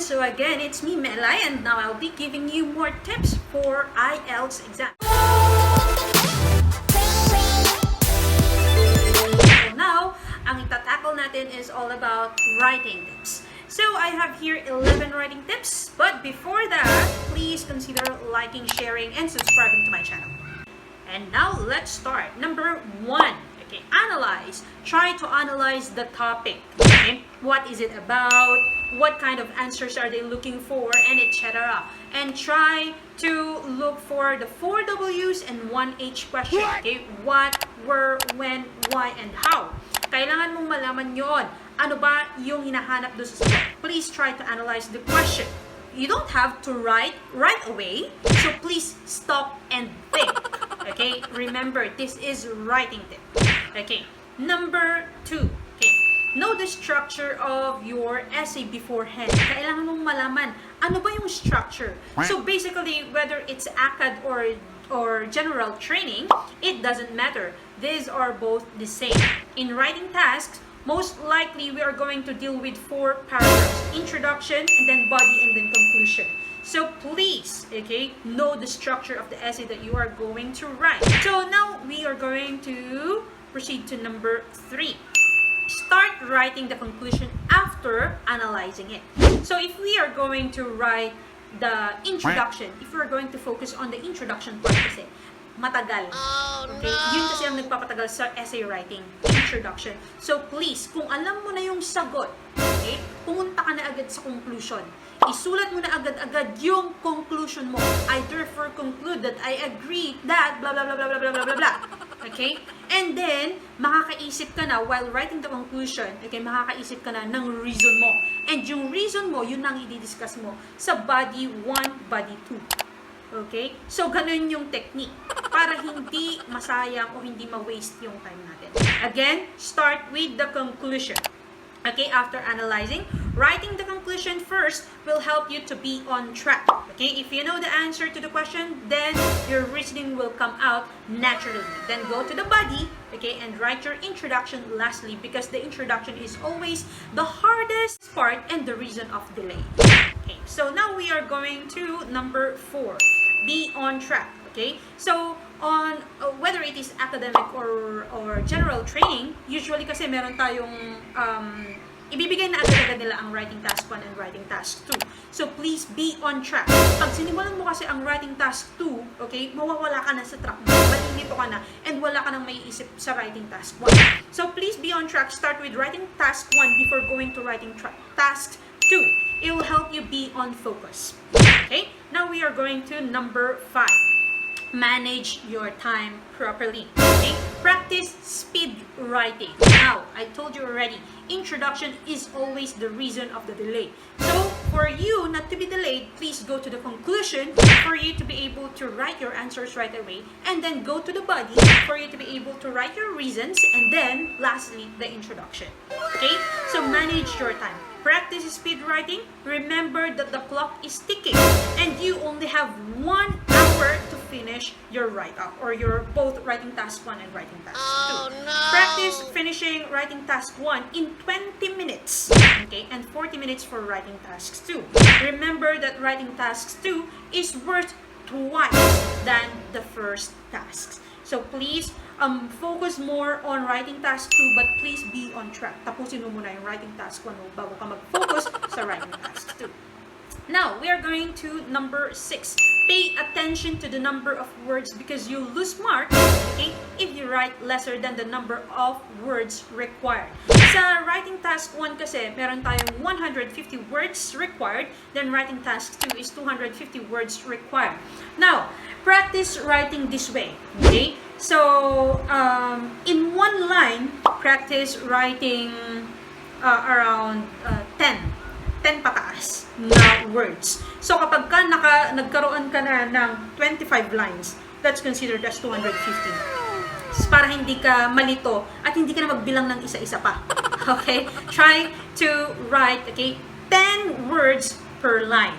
So again, it's me, Melay, and now I'll be giving you more tips for IELTS exam. So now, ang itatackle natin is all about writing tips. So I have here 11 writing tips, but before that, please consider liking, sharing, and subscribing to my channel. And now, let's start. Number 1. Okay, analyze. Try to analyze the topic. Okay? What is it about? What kind of answers are they looking for? And etc. And try to look for the 4 W's and 1 H question. Okay? What, where, when, why, and how. Kailangan mong malaman yon. Ano ba yung hinahanap doon sa sagot? Please try to analyze the question. You don't have to write right away, so please stop and think. Okay? Remember, this is writing tip. Okay. Number 2. Okay. Know the structure of your essay beforehand. Kailangan mong malaman ano ba yung structure. So basically, whether it's ACAD or general training, it doesn't matter. These are both the same. In writing tasks, most likely we are going to deal with 4 paragraphs. Introduction, and then body, and then conclusion. So please, okay, know the structure of the essay that you are going to write. So now we are going to proceed to number 3. Start writing the conclusion after analyzing it. So if we are going to write the introduction, if we're going to focus on the introduction part kasi, matagal. Okay? Yun kasi ang nagpapatagal sa essay writing, introduction. So please, kung alam mo na yung sagot, okay, pumunta ka na agad sa conclusion. Isulat mo na agad-agad yung conclusion mo. I therefore conclude that I agree that blah blah blah blah blah blah blah blah. Okay? And then, makakaisip ka na while writing the conclusion, okay, makakaisip ka na ng reason mo. And yung reason mo, yun ang i-discuss mo sa body 1, body 2. Okay? So, ganun yung technique para hindi masayang o hindi ma-waste yung time natin. Again, start with the conclusion. Okay, after analyzing, writing the conclusion first will help you to be on track. Okay, if you know the answer to the question, then your reasoning will come out naturally. Then go to the body, okay, and write your introduction lastly, because the introduction is always the hardest part and the reason of delay. Okay, so now we are going to number 4. Be on track. Okay, so on whether it is academic or general training, usually kasi meron tayong ibibigay na agad-agad nila ang writing task 1 and writing task 2. So please be on track. Pag sinimulan mo kasi ang writing task 2, okay, mawawala ka na sa track mo, malilito ka na, and wala ka nang maiisip sa writing task 1. So please be on track. Start with writing task 1 before going to writing task 2. It will help you be on focus. Okay, now we are going to number 5. Manage your time properly. Okay? Practice speed writing. Now, I told you already, introduction is always the reason of the delay. So, for you not to be delayed, please go to the conclusion for you to be able to write your answers right away, and then go to the body for you to be able to write your reasons, and then, lastly, the introduction. Okay? So, manage your time. Practice speed writing. Remember that the clock is ticking and you only have 1 hour to finish your write-up or your both writing task 1 and writing task 2. No. Practice finishing writing task 1 in 20 minutes. Okay, and 40 minutes for writing tasks 2. Remember that writing tasks 2 is worth twice than the first tasks. So please focus more on writing task 2, but please be on track. Tapusin mo muna yung writing task 1 mo bago ka mag-focus sa writing task 2. Now, we are going to number 6. Pay attention to the number of words because you lose marks, okay, if you write lesser than the number of words required. Sa writing task 1 kasi, meron tayong 150 words required, then writing task 2 is 250 words required. Now, practice writing this way, okay? So, in one line, practice writing around 10 pataas na words. So, kapag nagkaroon ka na ng 25 lines, that's considered as 250. Para hindi ka malito at hindi ka na magbilang ng isa-isa pa. Okay? Try to write, okay, 10 words per line.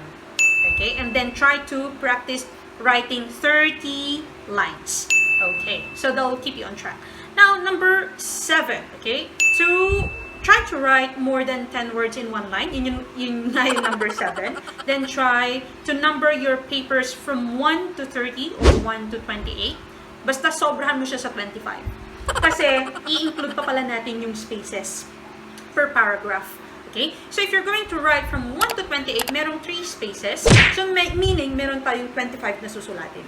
Okay? And then try to practice writing 30 lines. Okay? So, that will keep you on track. Now, number 7, okay? To try to write more than 10 words in one line. Yun na yung number 7. Then try to number your papers from 1 to 30 or 1 to 28. Basta sobrahan mo siya sa 25. Kasi i-include pa pala natin yung spaces per paragraph. Okay? So if you're going to write from 1 to 28, merong 3 spaces. So meaning, meron tayong 25 na susulatin.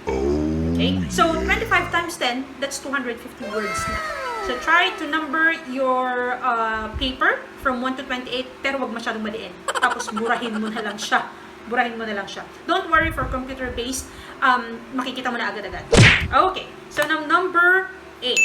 Okay? So 25 times 10, that's 250 words na. So try to number your paper from 1 to 28, pero wag masyadong maliin. Tapos burahin mo na lang siya. Burahin mo na lang siya. Don't worry, for computer-based, makikita mo na agad-agad. Okay. So now number 8.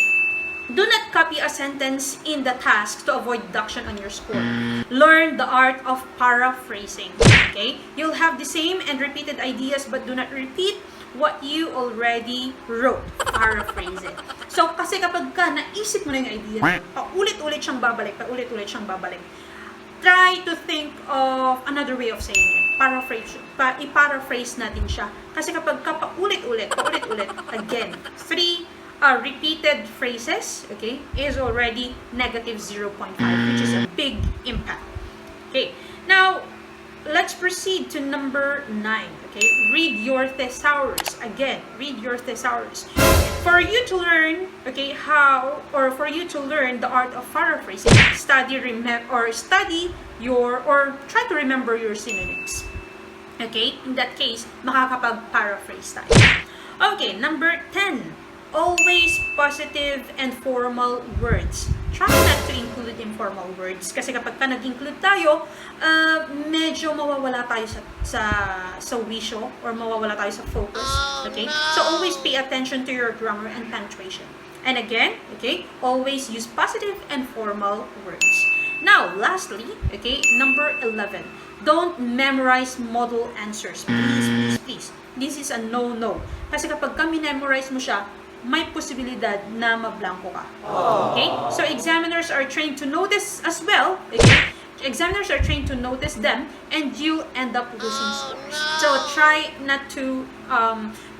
Do not copy a sentence in the task to avoid deduction on your score. Learn the art of paraphrasing. Okay? You'll have the same and repeated ideas, but do not repeat what you already wrote. Paraphrase it. So, kasi kapag ka naisip mo na yung idea, paulit-ulit siyang babalik, try to think of another way of saying it. I-paraphrase natin siya. Kasi kapag ka paulit-ulit, again, 3 repeated phrases, okay, is already negative 0.5, which is a big impact. Okay, now let's proceed to number 9. Okay, read your thesaurus. Again, read your thesaurus. For you to learn, okay, for you to learn the art of paraphrasing, try to remember your synonyms. Okay, in that case, makakapag-paraphrase tayo. Okay, number 10. Always positive and formal words. Try not to include informal words. Kasi kapag ka nag-include tayo, medyo mawawala tayo sa wisyo or mawawala tayo sa focus. Okay? So always pay attention to your grammar and punctuation. And again, okay, always use positive and formal words. Now, lastly, okay, number 11. Don't memorize model answers. Please. This is a no-no. Kasi kapag ka memorize mo siya, may posibilidad na mablangko ka. Okay? So, examiners are trained to notice as well. Okay? Examiners are trained to notice them and you'll end up losing scores. So, try not to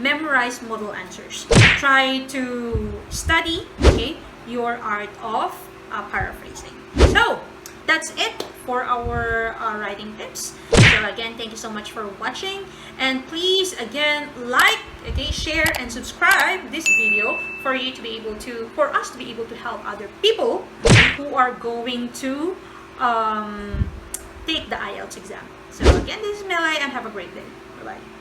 memorize model answers. Try to study, okay, your art of paraphrasing. So, that's it for our writing tips. So again, thank you so much for watching, and please again like, okay, share and subscribe this video for us to be able to help other people who are going to take the IELTS exam. So again, this is Melay and have a great day. Bye bye.